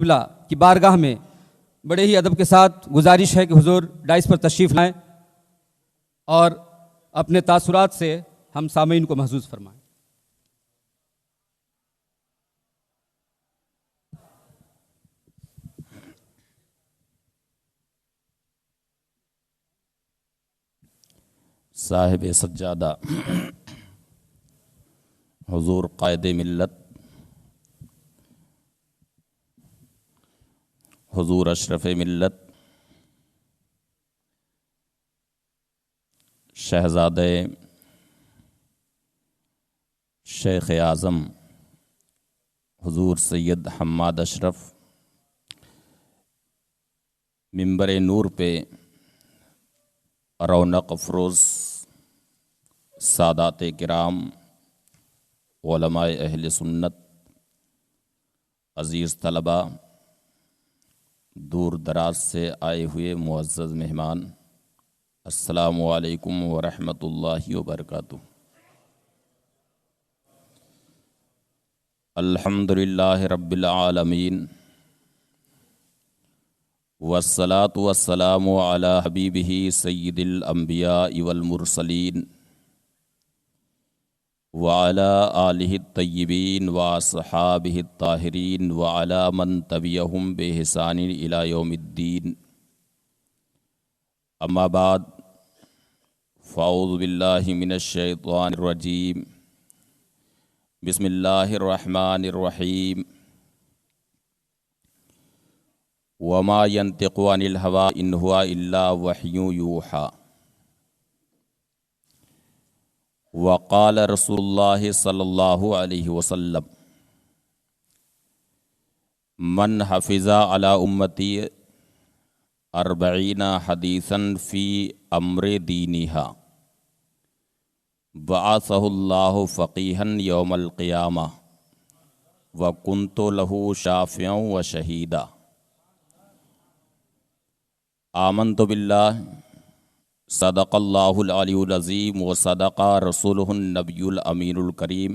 قبلہ کی بارگاہ میں بڑے ہی ادب کے ساتھ گزارش ہے کہ حضور ڈائس پر تشریف لائیں اور اپنے تاثرات سے ہم سامعین کو محظوظ فرمائیں۔ صاحب سجادہ حضور قائد ملت، حضور اشرف ملت، شہزادہ شیخ اعظم حضور سید حماد اشرف، منبر نور پہ رونق افروز سادات کرام، علماء اہل سنت، عزیز طلباء، دور دراز سے آئے ہوئے معزز مہمان، السلام علیکم ورحمۃ اللہ وبرکاتہ۔ الحمد للہ رب العالمین، والصلاة والسلام علی حبیبہ سید الانبیاء والمرسلین، وعلى آلہ الطیبین واصحابہ الطاہرین وعلى من تبعہم بإحسان الی یوم الدین، اما بعد فاعوذ باللہ من الشیطان الرجیم، بسم اللہ الرحمن الرحیم، وما ينطق عن الهوى ان هو الا وحی یوحی، وقال رسول اللہ صلی اللہ علیہ وسلم، من حفظ علی امتی 40 حدیثا فی امر دینہا بعثہ اللہ فقیہا یوم القیامہ وکنت لہ شافعا وشہیدا۔ آمنت باللہ، صدق اللہ العلی العظیم، وصدق رسولہ النبی الامین الکریم،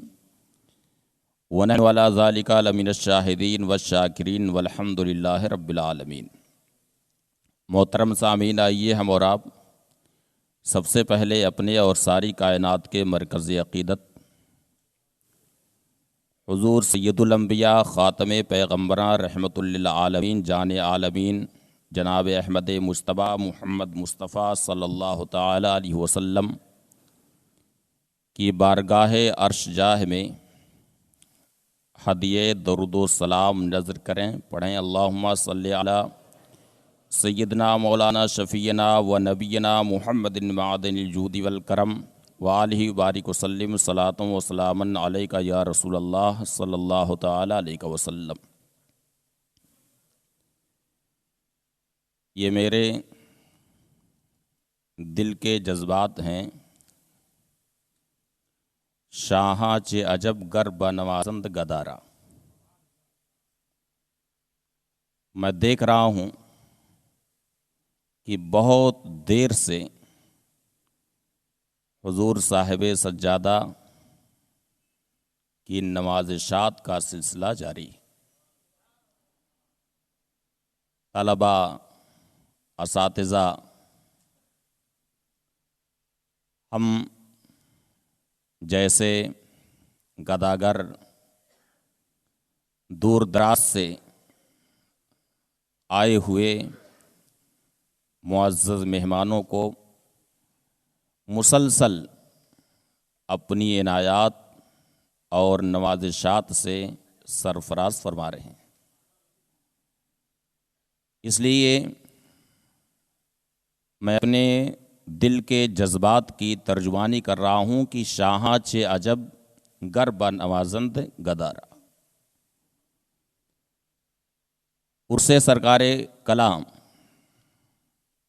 ونحن علی ذلک لمن الشاہدین والشاکرین والحمد للہ رب العالمین۔ محترم سامعین، آئیے ہم اور آپ سب سے پہلے اپنے اور ساری کائنات کے مرکز عقیدت حضور سید الانبیاء خاتم پیغمبراں رحمۃ للعالمین جان عالمین جناب احمد مجتبیٰ محمد مصطفیٰ صلی اللہ تعالی علیہ وسلم کی بارگاہ عرش جاہ میں ہدیہ درود و سلام نذر کریں، پڑھیں اللہم صلی علی سیدنا مولانا شفیعنا و نبینا محمد معدن الجود والکرم وآلہ بارک وسلم صلاۃ و سلاما علیک یا رسول اللہ صلی اللہ تعالی علیہ وسلم۔ یہ میرے دل کے جذبات ہیں، شاہاں چے عجب گر بنوازند گدارا۔ میں دیکھ رہا ہوں کہ بہت دیر سے حضور صاحب سجادہ کی نوازشات کا سلسلہ جاری، طلباء، اساتذہ، ہم جیسے گداگر دور دراز سے آئے ہوئے معزز مہمانوں کو مسلسل اپنی عنایات اور نوازشات سے سرفراز فرما رہے ہیں۔ اس لیے میں اپنے دل کے جذبات کی ترجمانی کر رہا ہوں کہ شاہاں چے عجب گر بنوازند گدارا۔ عرس سرکار کلام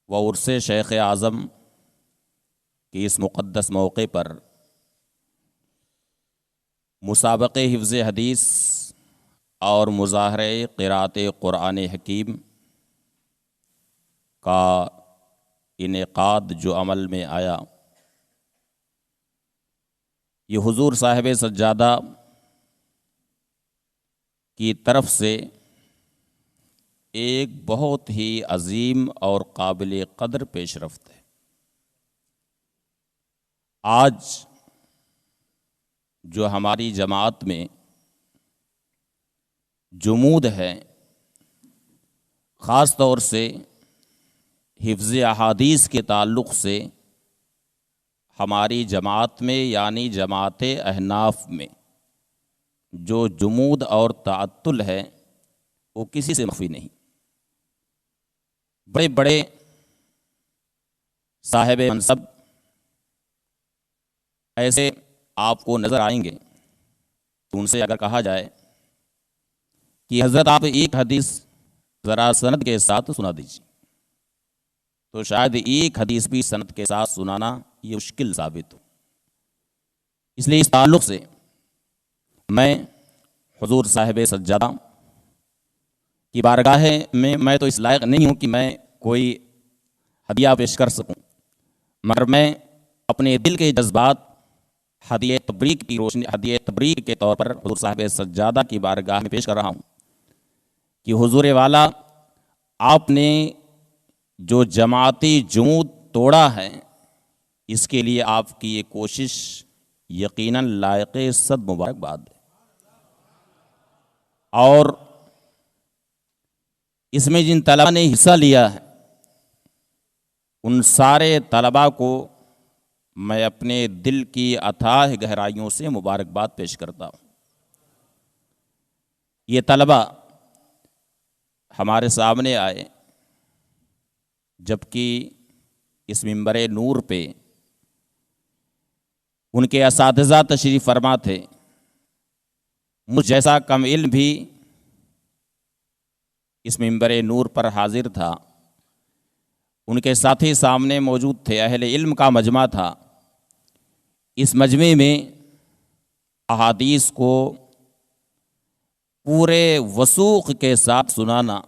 و عرس شیخ اعظم کی اس مقدس موقع پر مسابقہ حفظ حدیث اور مظاہرہ قرأت قرآن حکیم کا انعقاد جو عمل میں آیا، یہ حضور صاحب سجادہ کی طرف سے ایک بہت ہی عظیم اور قابل قدر پیش رفت ہے۔ آج جو ہماری جماعت میں جمود ہے، خاص طور سے حفظ احادیث کے تعلق سے ہماری جماعت میں یعنی جماعت احناف میں جو جمود اور تعطل ہے وہ کسی سے مخفی نہیں۔ بڑے بڑے صاحب منصب ایسے آپ کو نظر آئیں گے، تو ان سے اگر کہا جائے کہ حضرت آپ ایک حدیث ذرا سند کے ساتھ سنا دیجیے، تو شاید ایک حدیث بھی سند کے ساتھ سنانا یہ مشکل ثابت ہو۔ اس لیے اس تعلق سے میں حضور صاحب سجادہ کی بارگاہ میں تو اس لائق نہیں ہوں کہ میں کوئی ہدیہ پیش کر سکوں، مگر میں اپنے دل کے جذبات ہدیہ تبریک کی روشنی، ہدیہ تبریک کے طور پر حضور صاحب سجادہ کی بارگاہ میں پیش کر رہا ہوں کہ حضور والا آپ نے جو جماعتی جمود توڑا ہے، اس کے لیے آپ کی یہ کوشش یقیناً لائق صد مبارکباد ہے۔ اور اس میں جن طلباء نے حصہ لیا ہے ان سارے طلباء کو میں اپنے دل کی اتھاہ گہرائیوں سے مبارکباد پیش کرتا ہوں۔ یہ طلباء ہمارے سامنے آئے جبکہ اس منبر نور پہ ان کے اساتذہ تشریف فرما تھے، مجھ جیسا کم علم بھی اس منبر نور پر حاضر تھا، ان کے ساتھی سامنے موجود تھے، اہل علم کا مجمع تھا۔ اس مجمع میں احادیث کو پورے وثوق کے ساتھ سنانا،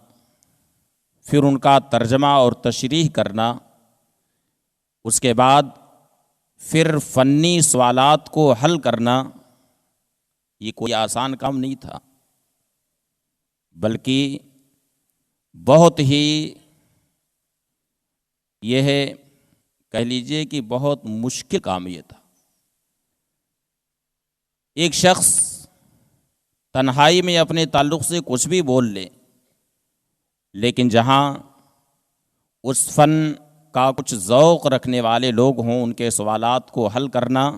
پھر ان کا ترجمہ اور تشریح کرنا، اس کے بعد پھر فنی سوالات کو حل کرنا، یہ کوئی آسان کام نہیں تھا، بلکہ بہت ہی یہ ہے کہہ لیجئے کہ بہت مشکل کام یہ تھا۔ ایک شخص تنہائی میں اپنے تعلق سے کچھ بھی بول لے، لیکن جہاں اس فن کا کچھ ذوق رکھنے والے لوگ ہوں، ان کے سوالات کو حل کرنا،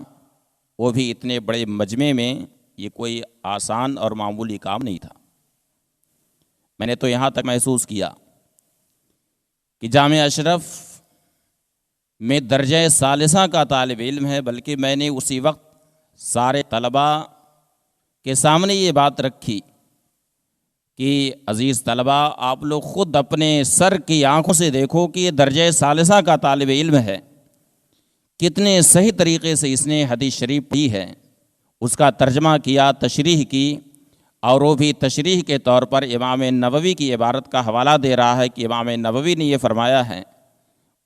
وہ بھی اتنے بڑے مجمع میں، یہ کوئی آسان اور معمولی کام نہیں تھا۔ میں نے تو یہاں تک محسوس کیا کہ جامعہ اشرف میں درجہ ثالثہ کا طالب علم ہے، بلکہ میں نے اسی وقت سارے طلباء کے سامنے یہ بات رکھی کہ عزیز طلباء، آپ لوگ خود اپنے سر کی آنکھوں سے دیکھو کہ یہ درجہ ثالثہ کا طالب علم ہے، کتنے صحیح طریقے سے اس نے حدیث شریف پڑھی ہے، اس کا ترجمہ کیا، تشریح کی، اور وہ بھی تشریح کے طور پر امام نووی کی عبارت کا حوالہ دے رہا ہے کہ امام نووی نے یہ فرمایا ہے۔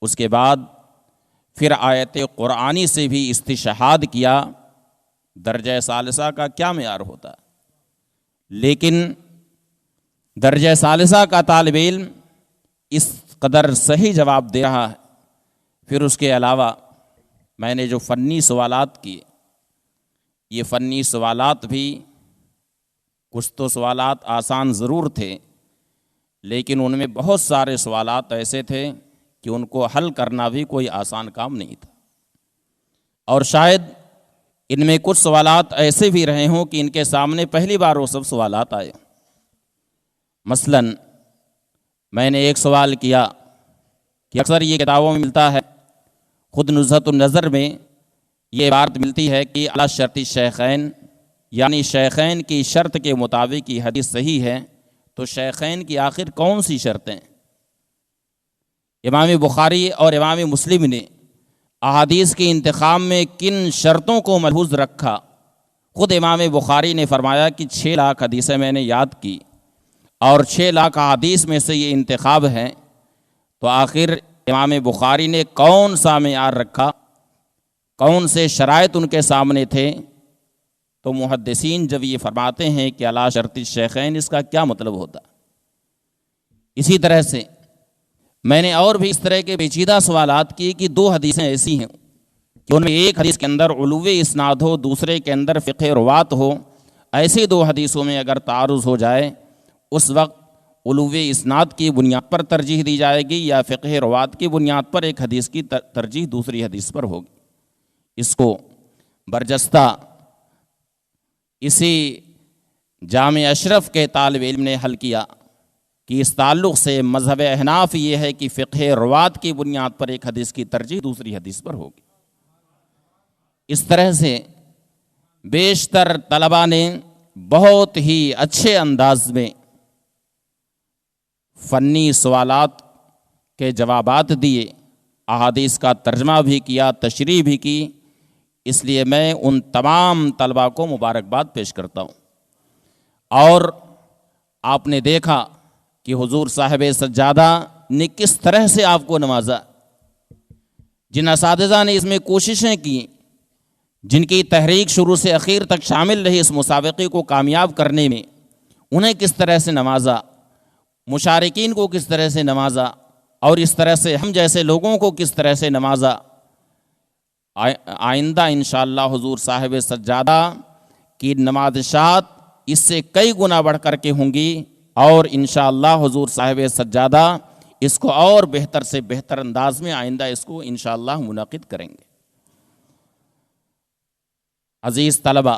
اس کے بعد پھر آیت قرآنی سے بھی استشہاد کیا۔ درجہ ثالثہ کا کیا معیار ہوتا ہے، لیکن درجہ ثالثہ کا طالب علم اس قدر صحیح جواب دے رہا ہے۔ پھر اس کے علاوہ میں نے جو فنی سوالات کیے، یہ فنی سوالات بھی کچھ تو سوالات آسان ضرور تھے، لیکن ان میں بہت سارے سوالات ایسے تھے کہ ان کو حل کرنا بھی کوئی آسان کام نہیں تھا، اور شاید ان میں کچھ سوالات ایسے بھی رہے ہوں کہ ان کے سامنے پہلی بار وہ سب سوالات آئے۔ مثلا میں نے ایک سوال کیا کہ اکثر یہ کتابوں میں ملتا ہے، خود نزہۃ النظر میں یہ عبارت ملتی ہے کہ علی شرط شیخین، یعنی شیخین کی شرط کے مطابق یہ حدیث صحیح ہے، تو شیخین کی آخر کون سی شرطیں؟ امام بخاری اور امام مسلم نے احادیث کے انتخاب میں کن شرطوں کو ملحوظ رکھا؟ خود امام بخاری نے فرمایا کہ 6 لاکھ حدیثیں میں نے یاد کی، اور 6 لاکھ احادیث میں سے یہ انتخاب ہے، تو آخر امام بخاری نے کون سا معیار رکھا، کون سے شرائط ان کے سامنے تھے؟ تو محدثین جب یہ فرماتے ہیں کہ علی شرط الشیخین، اس کا کیا مطلب ہوتا؟ اسی طرح سے میں نے اور بھی اس طرح کے پیچیدہ سوالات کیے کہ 2 حدیثیں ایسی ہیں کہ ان میں ایک حدیث کے اندر علو اسناد ہو، دوسرے کے اندر فقہ روات ہو. ایسے 2 حدیثوں میں اگر تعارض ہو جائے اس وقت علو اسناد کی بنیاد پر ترجیح دی جائے گی یا فقہ روات کی بنیاد پر ایک حدیث کی ترجیح دوسری حدیث پر ہوگی. اس کو برجستہ اسی جامع اشرف کے طالب علم نے حل کیا کہ اس تعلق سے مذہب احناف یہ ہے کہ فقہ روات کی بنیاد پر ایک حدیث کی ترجیح دوسری حدیث پر ہوگی. اس طرح سے بیشتر طلباء نے بہت ہی اچھے انداز میں فنی سوالات کے جوابات دیے، احادیث کا ترجمہ بھی کیا، تشریح بھی کی. اس لیے میں ان تمام طلباء کو مبارکباد پیش کرتا ہوں. اور آپ نے دیکھا کہ حضور صاحب سجادہ نے کس طرح سے آپ کو نوازا. جن اساتذہ نے اس میں کوششیں کی، جن کی تحریک شروع سے اخیر تک شامل رہی اس مسابقے کو کامیاب کرنے میں، انہیں کس طرح سے نوازا، مشارکین کو کس طرح سے نوازا، اور اس طرح سے ہم جیسے لوگوں کو کس طرح سے نوازا. آئندہ انشاءاللہ حضور صاحب سجادہ کی نمازشات اس سے کئی گنا بڑھ کر کے ہوں گی، اور انشاءاللہ حضور صاحب سجادہ اس کو اور بہتر سے بہتر انداز میں آئندہ اس کو انشاءاللہ منعقد کریں گے. عزیز طلبہ،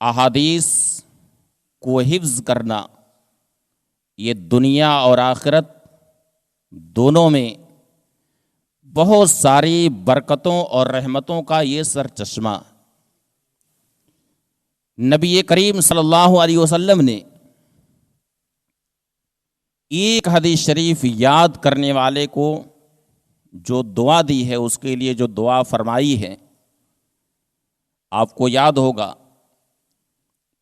احادیث کو حفظ کرنا یہ دنیا اور آخرت دونوں میں بہت ساری برکتوں اور رحمتوں کا یہ سر چشمہ. نبی کریم صلی اللہ علیہ وسلم نے ایک حدیث شریف یاد کرنے والے کو جو دعا دی ہے، اس کے لیے جو دعا فرمائی ہے، آپ کو یاد ہوگا.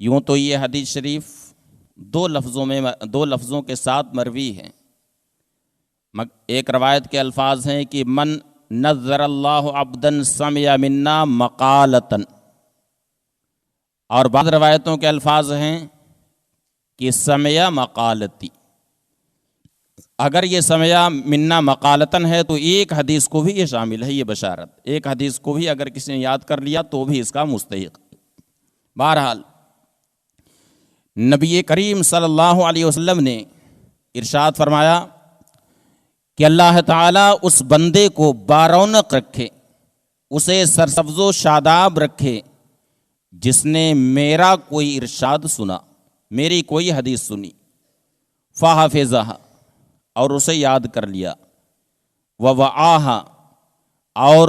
یوں تو یہ حدیث شریف 2 لفظوں کے ساتھ مروی ہے. ایک روایت کے الفاظ ہیں کہ من نذر اللہ عبدن سمع منا مقالتن، اور بعض روایتوں کے الفاظ ہیں کہ سمع مقالتی. اگر یہ سمع منا مقالتن ہے تو ایک حدیث کو بھی یہ شامل ہے، یہ بشارت. ایک حدیث کو بھی اگر کسی نے یاد کر لیا تو بھی اس کا مستحق. بہرحال نبی کریم صلی اللہ علیہ وسلم نے ارشاد فرمایا کہ اللہ تعالیٰ اس بندے کو بارونق رکھے، اسے سرسبز و شاداب رکھے جس نے میرا کوئی ارشاد سنا، میری کوئی حدیث سنی، فحفظہ، اور اسے یاد کر لیا، ووعاہا، اور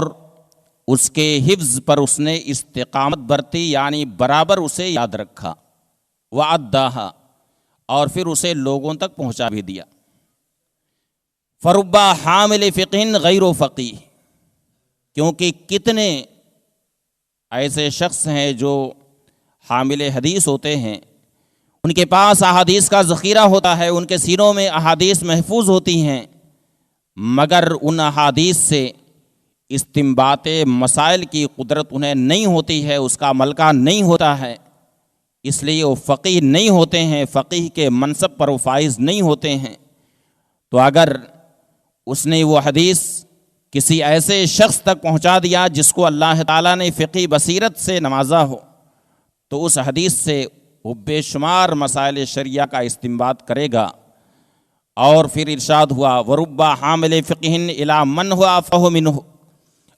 اس کے حفظ پر اس نے استقامت برتی، یعنی برابر اسے یاد رکھا، وعداہا، اور پھر اسے لوگوں تک پہنچا بھی دیا. فربا حامل فقہ غیر فقیہ، کیونکہ کتنے ایسے شخص ہیں جو حامل حدیث ہوتے ہیں، ان کے پاس احادیث کا ذخیرہ ہوتا ہے، ان کے سینوں میں احادیث محفوظ ہوتی ہیں، مگر ان احادیث سے استنباط مسائل کی قدرت انہیں نہیں ہوتی ہے، اس کا ملکہ نہیں ہوتا ہے، اس لیے وہ فقیہ نہیں ہوتے ہیں، فقیہ کے منصب پر وہ فائز نہیں ہوتے ہیں. تو اگر اس نے وہ حدیث کسی ایسے شخص تک پہنچا دیا جس کو اللہ تعالیٰ نے فقہی بصیرت سے نوازا ہو، تو اس حدیث سے وہ بے شمار مسائل شریعہ کا استنباط کرے گا. اور پھر ارشاد ہوا وربا حامل فقہ الی من ہوا افقہ منہ،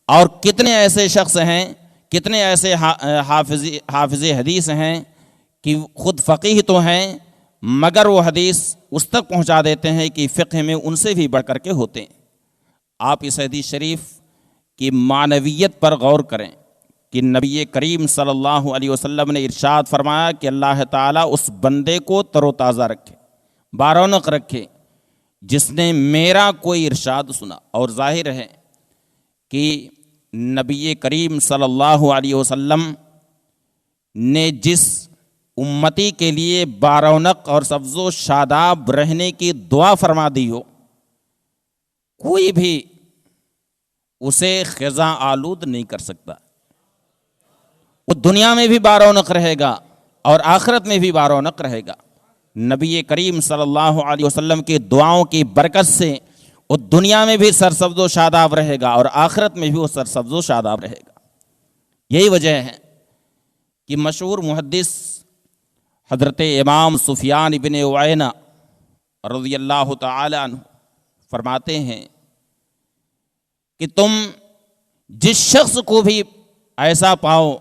اور کتنے ایسے شخص ہیں، کتنے ایسے حافظ حدیث ہیں کہ خود فقیہ تو ہیں مگر وہ حدیث اس تک پہنچا دیتے ہیں کہ فقہ میں ان سے بھی بڑھ کر کے ہوتے ہیں. آپ اس حدیث شریف کی معنویت پر غور کریں کہ نبی کریم صلی اللہ علیہ وسلم نے ارشاد فرمایا کہ اللہ تعالیٰ اس بندے کو تر و تازہ رکھے، بارونق رکھے جس نے میرا کوئی ارشاد سنا. اور ظاہر ہے کہ نبی کریم صلی اللہ علیہ وسلم نے جس امتی کے لیے بارونق اور سبز و شاداب رہنے کی دعا فرما دی ہو، کوئی بھی اسے خزاں آلود نہیں کر سکتا. وہ دنیا میں بھی بارونق رہے گا اور آخرت میں بھی بارونق رہے گا. نبی کریم صلی اللہ علیہ وسلم کی دعاؤں کی برکت سے وہ دنیا میں بھی سرسبز و شاداب رہے گا اور آخرت میں بھی وہ سرسبز و شاداب رہے گا۔ یہی وجہ ہے کہ مشہور محدث حضرت امام سفیان ابن عیینہ رضی اللہ تعالی عنہ فرماتے ہیں کہ تم جس شخص کو بھی ایسا پاؤ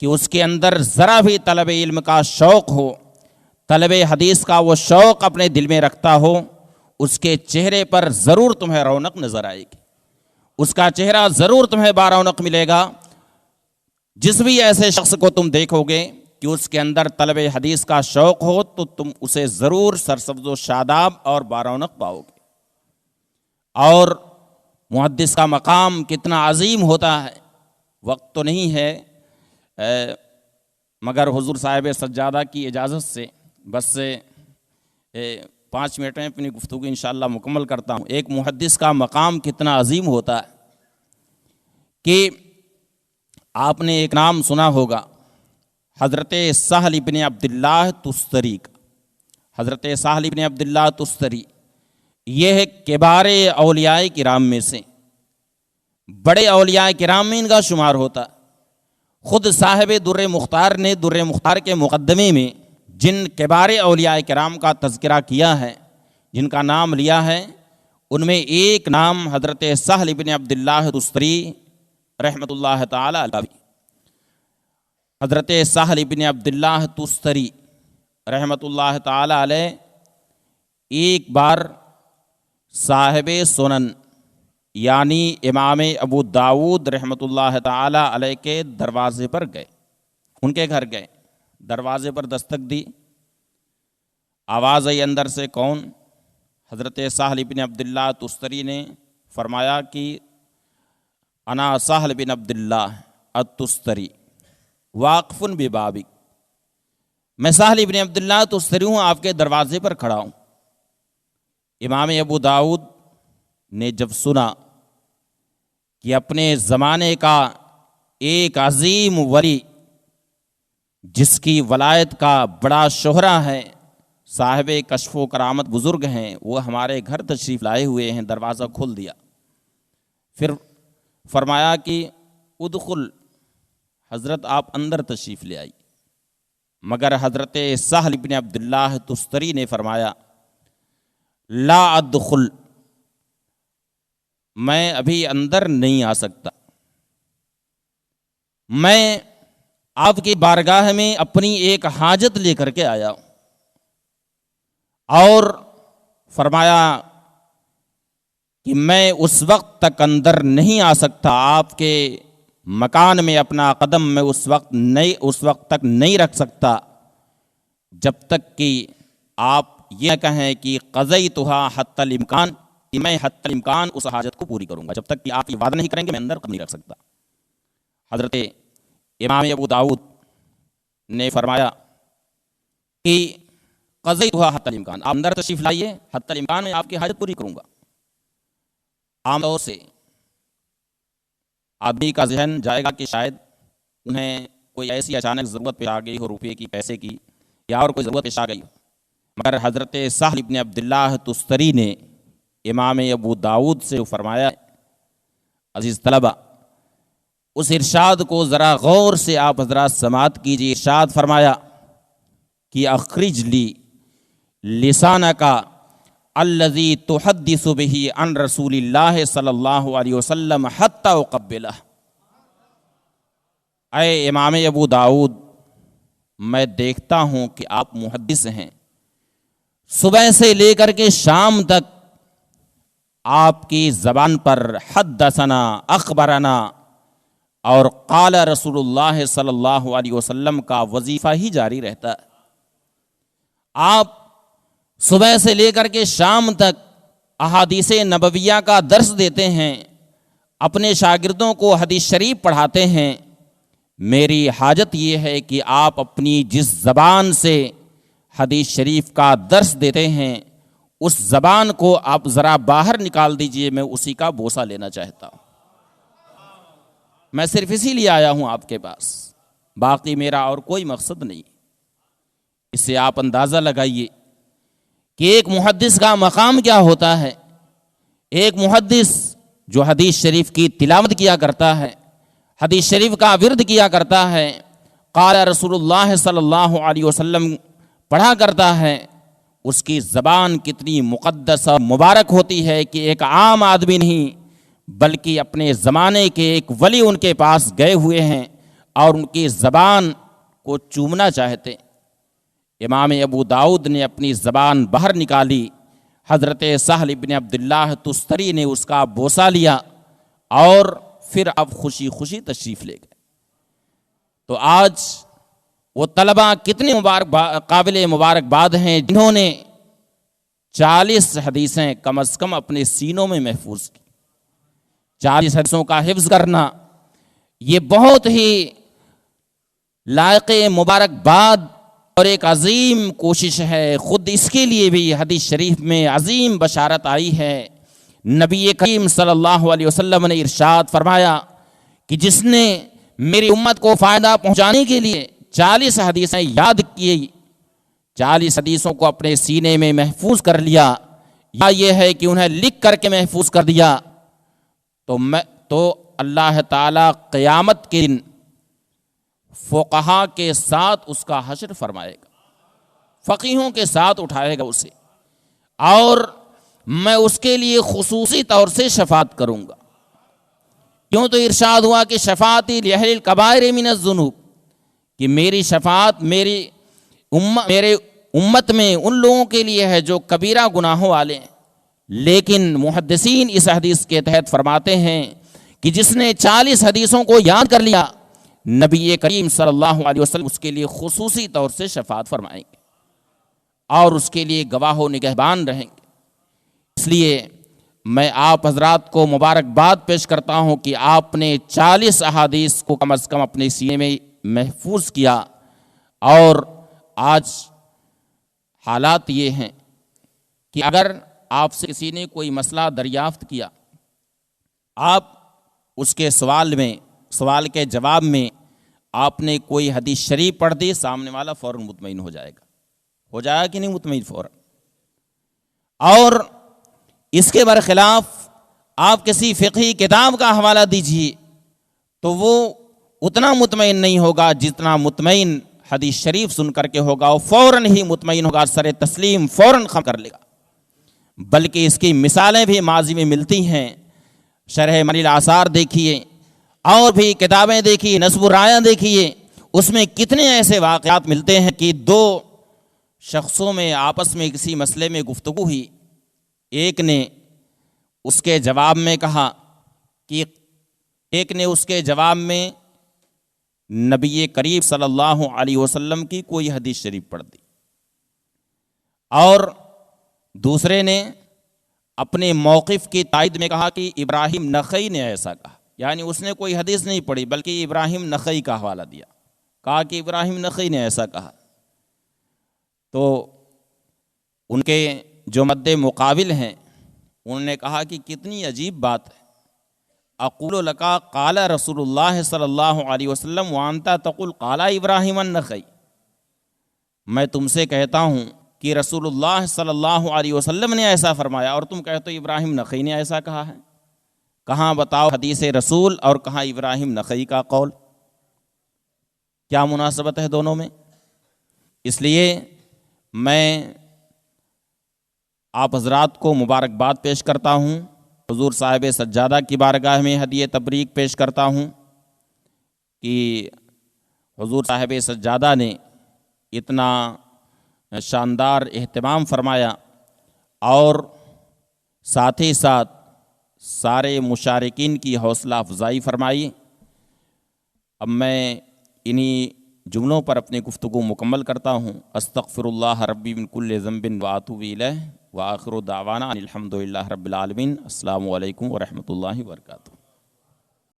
کہ اس کے اندر ذرا بھی طلب علم کا شوق ہو، طلب حدیث کا وہ شوق اپنے دل میں رکھتا ہو، اس کے چہرے پر ضرور تمہیں رونق نظر آئے گی، اس کا چہرہ ضرور تمہیں بارونق ملے گا۔ جس بھی ایسے شخص کو تم دیکھو گے کہ اس کے اندر طلب حدیث کا شوق ہو تو تم اسے ضرور سرسبز و شاداب اور بارونق پاؤ گے۔ اور محدث کا مقام کتنا عظیم ہوتا ہے، وقت تو نہیں ہے مگر حضور صاحب سجادہ کی اجازت سے بس 5 منٹ میں اپنی گفتگو انشاءاللہ مکمل کرتا ہوں۔ ایک محدث کا مقام کتنا عظیم ہوتا ہے کہ آپ نے ایک نام سنا ہوگا حضرت سہل بن عبداللہ تستری کا۔ حضرت سہل بن عبداللہ تستری یہ کبار اولیاء کرام میں سے، بڑے اولیاء کرام میں ان کا شمار ہوتا۔ خود صاحب در مختار نے در مختار کے مقدمے میں جن کبار اولیاء کرام کا تذکرہ کیا ہے، جن کا نام لیا ہے، ان میں ایک نام حضرت سہل بن عبداللہ تستری رحمۃ اللہ تعالی علیہ۔ حضرت سہل بن عبداللہ تستری رحمۃ اللہ تعالی علیہ ایک بار صاحب سنن یعنی امام ابو داود رحمۃ اللہ تعالی علیہ کے دروازے پر گئے، ان کے گھر گئے، دروازے پر دستک دی، آواز آئی اندر سے، کون؟ حضرت سہل بن عبداللہ تستری نے فرمایا کہ انا سہل بن عبداللہ التستری واقف ببابک، میں سہل بن عبداللہ تستری ہوں، آپ کے دروازے پر کھڑا ہوں۔ امام ابو داود نے جب سنا کہ اپنے زمانے کا ایک عظیم ولی جس کی ولایت کا بڑا شہرہ ہے، صاحب کشف و کرامت بزرگ ہیں، وہ ہمارے گھر تشریف لائے ہوئے ہیں، دروازہ کھول دیا۔ پھر فرمایا کہ ادخل، حضرت آپ اندر تشریف لے آئی۔ مگر حضرت سہل بن عبداللہ تستری نے فرمایا لا ادخل، میں ابھی اندر نہیں آ سکتا، میں آپ کی بارگاہ میں اپنی ایک حاجت لے کر کے آیا ہوں۔ اور فرمایا کہ میں اس وقت تک اندر نہیں آ سکتا، آپ کے مکان میں اپنا قدم میں اس وقت تک نہیں رکھ سکتا جب تک کہ آپ یہ کہیں کہ قضیتھا حتی الامکان، کہ میں حتی الامکان اس حاجت کو پوری کروں گا، جب تک کہ آپ یہ وعدہ نہیں کریں گے میں اندر قدم نہیں رکھ سکتا۔ حضرت امام ابو داود نے فرمایا کہ قضیتھا حتی الامکان، آپ اندر تشریف لائیے، حتی الامکان میں آپ کی حاجت پوری کروں گا۔ عام طور سے آدمی کا ذہن جائے گا کہ شاید انہیں کوئی ایسی اچانک ضرورت پیش آ گئی ہو، روپے کی، پیسے کی، یا اور کوئی ضرورت پیش آ گئی، مگر حضرت سہل بن عبداللہ تستری نے امام ابو داود سے فرمایا۔ عزیز طلبہ، اس ارشاد کو ذرا غور سے آپ حضرات سماعت کیجیے۔ ارشاد فرمایا کہ اخرج لی لسانک الذی تحدث بہ عن رسول اللہ صلی اللہ علیہ وسلم حتی اقبلہ۔ اے امام ابو داود، میں دیکھتا ہوں کہ آپ محدث ہیں، صبح سے لے کر کے شام تک آپ کی زبان پر حدثنا، اخبرنا اور قال رسول اللہ صلی اللہ علیہ وسلم کا وظیفہ ہی جاری رہتا ہے۔ آپ صبح سے لے کر کے شام تک احادیث نبویہ کا درس دیتے ہیں، اپنے شاگردوں کو حدیث شریف پڑھاتے ہیں۔ میری حاجت یہ ہے کہ آپ اپنی جس زبان سے حدیث شریف کا درس دیتے ہیں اس زبان کو آپ ذرا باہر نکال دیجئے، میں اسی کا بوسہ لینا چاہتا ہوں۔ میں صرف اسی لیے آیا ہوں آپ کے پاس، باقی میرا اور کوئی مقصد نہیں۔ اس سے آپ اندازہ لگائیے کہ ایک محدث کا مقام کیا ہوتا ہے۔ ایک محدث جو حدیث شریف کی تلاوت کیا کرتا ہے، حدیث شریف کا ورد کیا کرتا ہے، قال رسول اللہ صلی اللہ علیہ وسلم پڑھا کرتا ہے، اس کی زبان کتنی مقدس اور مبارک ہوتی ہے کہ ایک عام آدمی نہیں بلکہ اپنے زمانے کے ایک ولی ان کے پاس گئے ہوئے ہیں اور ان کی زبان کو چومنا چاہتے۔ امام ابو داؤد نے اپنی زبان باہر نکالی، حضرت سہل ابن عبداللہ تستری نے اس کا بوسہ لیا اور پھر اب خوشی خوشی تشریف لے گئے۔ تو آج وہ طلبہ کتنے قابل مبارکباد ہیں جنہوں نے 40 حدیثیں کم از کم اپنے سینوں میں محفوظ کی۔ 40 حدیثوں کا حفظ کرنا یہ بہت ہی لائق مبارکباد اور ایک عظیم کوشش ہے۔ خود اس کے لیے بھی حدیث شریف میں عظیم بشارت آئی ہے۔ نبی کریم صلی اللہ علیہ وسلم نے ارشاد فرمایا کہ جس نے میری امت کو فائدہ پہنچانے کے لیے 40 حدیثیں یاد کی، 40 حدیثوں کو اپنے سینے میں محفوظ کر لیا، یا یہ ہے کہ انہیں لکھ کر کے محفوظ کر دیا، تو اللہ تعالیٰ قیامت کے دن فقہا کے ساتھ اس کا حشر فرمائے گا، فقیہوں کے ساتھ اٹھائے گا اسے، اور میں اس کے لیے خصوصی طور سے شفاعت کروں گا۔ کیوں؟ تو ارشاد ہوا کہ شفاعتی لأہل الکبائر من الذنوب، کہ میری شفاعت میرے امت میں ان لوگوں کے لیے ہے جو کبیرہ گناہوں والے ہیں۔ لیکن محدثین اس حدیث کے تحت فرماتے ہیں کہ جس نے 40 حدیثوں کو یاد کر لیا، نبی کریم صلی اللہ علیہ وسلم اس کے لیے خصوصی طور سے شفاعت فرمائیں گے اور اس کے لیے گواہ و نگہبان رہیں گے۔ اس لیے میں آپ حضرات کو مبارکباد پیش کرتا ہوں کہ آپ نے 40 احادیث کو کم از کم اپنے سینے میں محفوظ کیا، اور آج حالات یہ ہیں کہ اگر آپ سے کسی نے کوئی مسئلہ دریافت کیا، آپ اس کے سوال کے جواب میں آپ نے کوئی حدیث شریف پڑھ دی، سامنے والا فوراً مطمئن ہو جائے گا کہ نہیں مطمئن فوراً۔ اور اس کے برخلاف آپ کسی فقہی کتاب کا حوالہ دیجیے تو وہ اتنا مطمئن نہیں ہوگا جتنا مطمئن حدیث شریف سن کر کے ہوگا، وہ فوراً ہی مطمئن ہوگا، سر تسلیم فوراً خم کر لے گا۔ بلکہ اس کی مثالیں بھی ماضی میں ملتی ہیں، شرح منیل آثار دیکھیے اور بھی کتابیں دیکھیے، نصب الرایہ دیکھیے، اس میں کتنے ایسے واقعات ملتے ہیں کہ دو شخصوں میں آپس میں کسی مسئلے میں گفتگو ہوئی، ایک نے اس کے جواب میں نبی کریم صلی اللہ علیہ وسلم کی کوئی حدیث شریف پڑھ دی، اور دوسرے نے اپنے موقف کی تائید میں کہا کہ ابراہیم نخعی نے ایسا کہا، یعنی اس نے کوئی حدیث نہیں پڑھی بلکہ ابراہیم نخعی کا حوالہ دیا، کہا کہ ابراہیم نخعی نے ایسا کہا۔ تو ان کے جو مد مقابل ہیں انہوں نے کہا کہ کتنی عجیب بات ہے، اقول لکا قال رسول اللہ صلی اللہ علیہ وسلم وانتا تقول قال ابراہیم النخعی، میں تم سے کہتا ہوں کہ رسول اللہ صلی اللہ علیہ وسلم نے ایسا فرمایا اور تم کہتے ہو ابراہیم نخعی نے ایسا کہا ہے۔ کہاں بتاؤ حدیث رسول اور کہاں ابراہیم نخعی کا قول، کیا مناسبت ہے دونوں میں؟ اس لیے میں آپ حضرات کو مبارکباد پیش کرتا ہوں، حضور صاحب سجادہ کی بارگاہ میں ہدیہ تبریک پیش کرتا ہوں کہ حضور صاحب سجادہ نے اتنا شاندار اہتمام فرمایا اور ساتھ ہی ساتھ سارے مشارکین کی حوصلہ افزائی فرمائی۔ اب میں انہی جملوں پر اپنی گفتگو مکمل کرتا ہوں۔ استغفر اللہ ربی من کل ذنب واتوب الیہ وآخر دعوانا ان الحمد للہ رب العالمین۔ السلام علیکم ورحمۃ اللہ وبرکاتہ۔